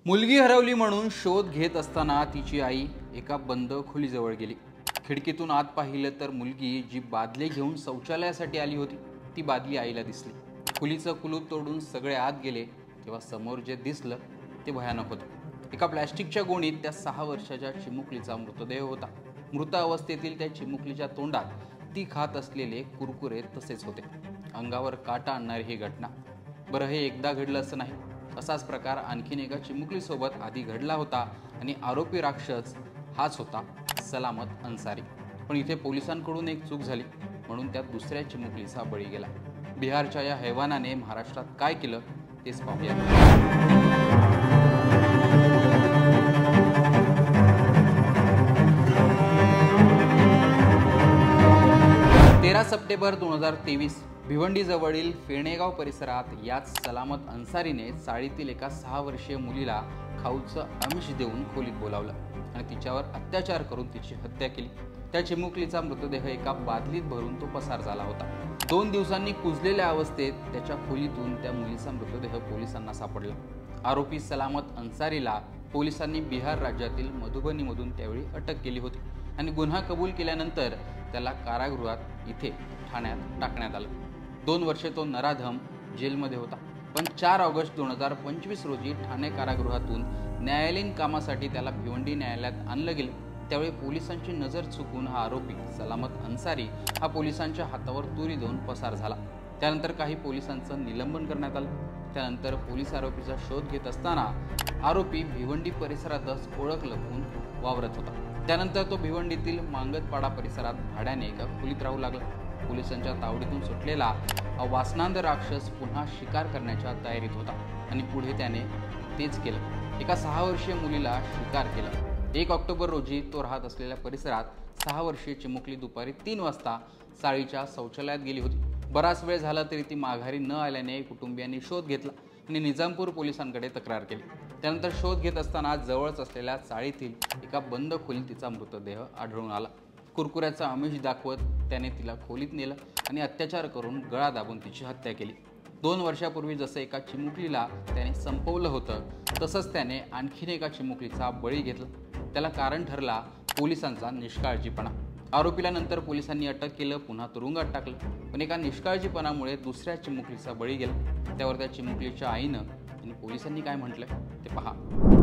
मुलगी हरवली म्हणून शोध घेत असताना तिची आई एका बंद खोलीजवळ गेली। खिडकीतून आत पाहिलं तर मुलगी जी बादली घेऊन शौचालयासाठी आली होती ती बादली आईला दिसली। खोलीचं कुलूप तोडून सगळे आत गेले तेव्हा समोर जे दिसलं ते भयानक होतं। एका प्लास्टिकच्या गोणीत त्या 6 वर्षाच्या चिमुकलीचा मृतदेह होता। मृत अवस्थेतील त्या चिमुकलीच्या तोंडात ती खात असलेले कुरकुरे तसेच होते। अंगावर काटा आणणारी ही घटना। बरं, हे एकदा घडलं असं नाही, असाच प्रकार आणखीन एका चिमुकलीसोबत आधी घडला होता आणि आरोपी राक्षस हाच होता सलामत अन्सारी। पण इथे पोलिसांकडून एक चूक झाली म्हणून त्या दुसऱ्या चिमुकलीचा बळी गेला। बिहारच्या या हैवानाने महाराष्ट्रात काय केलं तेच पाहूया। 13 सप्टेंबर 2023 भिवंडी जवळील फेणेगाव परिसरात याच सलामत अन्सारीने चाळीतील एका 6 वर्षीय मुलीला खाऊचं आमिष देऊन खोलीत बोलावलं आणि तिच्यावर अत्याचार करून तिची हत्या केली। त्या चिमुकलीचा मृतदेह एका बादलीत भरून तो पसार झाला होता। 2 दिवसांनी कुजलेल्या अवस्थेत त्याच्या खोलीतून त्या मुलीचा मृतदेह पोलिसांना सापडला। आरोपी सलामत अन्सारीला पोलिसांनी बिहार राज्यातील मधुबनीमधून त्यावेळी अटक केली होती आणि गुन्हा कबूल केल्यानंतर त्याला कारागृहात इथे ठाण्यात टाकण्यात आलं। 2 वर्षे तो नराधम जेलमध्ये होता। पण 4 ऑगस्ट 2025 रोजी ठाणे कारागृहातून न्यायालयीन कामासाठी त्याला भिवंडी न्यायालयात आणलं गेलं। त्यावेळी पोलिसांची नजर चुकून हा आरोपी सलामत अन्सारी हा पोलिसांच्या हातावर तुरी देऊन पसार झाला। त्यानंतर काही पोलिसांचं निलंबन करण्यात आलं। त्यानंतर पोलीस आरोपीचा शोध घेत असताना आरोपी भिवंडी परिसरातच ओळख लपवून वावरत होता। त्यानंतर तो भिवंडीतील मांगतपाडा परिसरात भाड्याने एका खोलीत राहू लागला। पोलिसांच्या तावडीतून सुटलेला वासनांध राक्षस पुन्हा शिकार करण्याच्या तयारीत होता आणि पुढे त्याने तेच केलं। एका 6 वर्षीय मुलीला शिकार केला। 1 ऑक्टोबर रोजी तो राहत असलेल्या परिसरात 6 वर्षीय चिमुकली दुपारी 3 वाजता चाळीच्या शौचालयात गेली होती। बराच वेळ झाला तरी ती माघारी न आल्याने कुटुंबियांनी शोध घेतला आणि निजामपूर पोलिसांकडे तक्रार केली। त्यानंतर शोध घेत असताना जवळच असलेल्या चाळीतील एका बंद खोलीत तिचा मृतदेह आढळून आला। कुरकुऱ्याचा आमिष दाखवत त्याने तिला खोलीत नेलं आणि अत्याचार करून गळा दाबून तिची हत्या केली। 2 वर्षापूर्वी जसं एका चिमुकलीला त्याने संपवलं होतं तसंच त्याने आणखीन एका चिमुकलीचा बळी घेतला। त्याला कारण ठरला पोलिसांचा निष्काळजीपणा। आरोपीला नंतर पोलिसांनी अटक केलं, पुन्हा तुरुंगात टाकलं। पण एका निष्काळजीपणामुळे दुसऱ्या चिमुकलीचा बळी गेला। त्यावर त्या चिमुकलीच्या आईनं आणि पोलिसांनी काय म्हटलं ते पहा।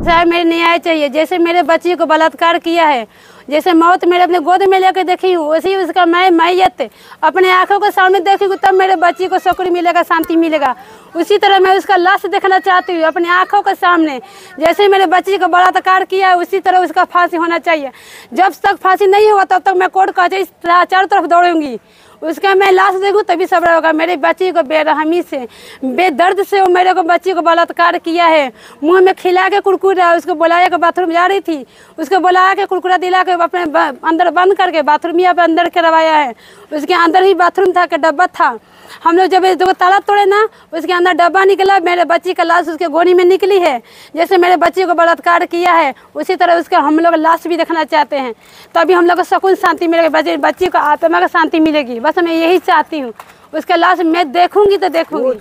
साहब, मेरे न्याय चाहिए। जैसे मेरे बच्ची को बलात्कार किया है, जैसे मौत मेरे अपने गोद में लेकर देखी हूँ, वैसे उसका मैं मैयत अपने आंखों के सामने देखूंगी तब मेरे बच्ची को सुकून मिलेगा, शांति मिलेगा। उसी तरह मैं उसका लाश देखना चाहती हूँ अपनी आंखों के सामने। जैसे मेरे बच्ची को बलात्कार किया है उसी तरह उसका फांसी होना चाहिए। जब तक फांसी नहीं होगा तब तक मैं कोर्ट कचहरी चारों तरफ दौड़ूंगी। उसका मैं लाश देखूं तभी सब्र होगा। मेरी बच्ची को बेरहमी से बेदर्द से वो मेरे को बच्ची को बलात्कार किया है। मुंह में खिला के कुरकुरा, उसको बुलाया के बाथरूम जा रही थी, उसको बुलाया के कुरकुरा दिला के अपने अंदर बंद करके बाथरूम यहाँ पे अंदर करवाया है। उसके अंदर ही बाथरूम था कि डब्बा था। हम लोग जब जो ताला तोड़े ना उसके अंदर डब्बा निकला, मेरे बच्ची का लाश उसके गोनी में निकली है। जैसे मेरे बच्ची को बलात्कार किया है उसी तरह उसका हम लोग लाश भी देखना चाहते हैं, तभी हम लोग को सुकून शांति मिलेगी, बच्ची को आत्मा को शांति मिलेगी। बस मैं यही चाहती हूँ, उसका लाश मैं देखूंगी तो देखूंगी।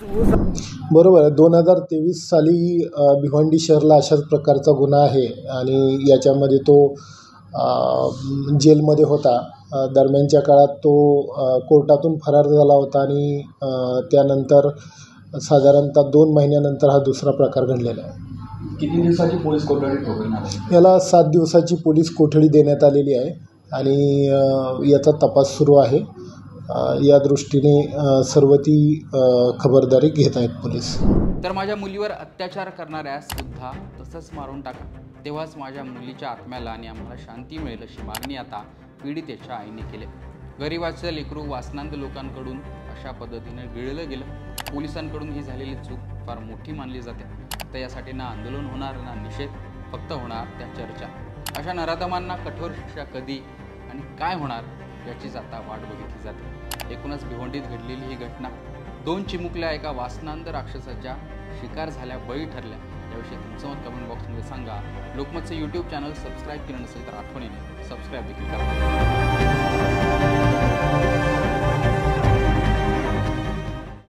बरोबर आहे। 2023 साली भिवंडी शहरला अशाच प्रकारचा गुन्हा आहे आणि याच्यामध्ये तो जेलमध्ये होता। दरम्यानच्या काळात तो कोर्टातून फरार झाला होता आणि त्यानंतर साधारणतः 2 महिन्यानंतर हा दुसरा प्रकार घडलेला आहे। किती दिवसाची पोलीस कोठडी ठोकवली? याला 7 दिवसाची पोलीस कोठडी देण्यात आलेली आहे आणि याचा तपास सुरू आहे। या दृष्टीने सर्व ती खबरदारी घेत आहेत पोलीस। तर माझ्या मुलीवर अत्याचार करणाऱ्यास सुद्धा तसंच मारून टाका, तेव्हाच माझ्या मुलीच्या आत्म्याला आणि आम्हाला शांती मिळेल अशी मागणी आता पीडितेच्या आईने केली। गरिबाचं लेकरू वासनांध लोकांकडून अशा पद्धतीने गिळलं गेलं। पोलिसांकडून ही झालेली चूक फार मोठी मानली जाते। तर यासाठी ना आंदोलन होणार ना निषेध, फक्त होणार त्या चर्चा। अशा नराधमांना कठोर शिक्षा कधी आणि काय होणार याचीच आता वाट बघितली जाते। एकूणच भिवंडीत घडलेली ही घटना 2 चिमुकल्या एका वासनांध राक्षसाच्या शिकार झाल्या, बळी ठरल्या। याविषयी तुमचं मत कमेंट बॉक्समध्ये सांगा। लोकमतचं यूट्यूब चॅनल सबस्क्राईब केलं नसेल तर आठवणीने सबस्क्राईब देखील करा।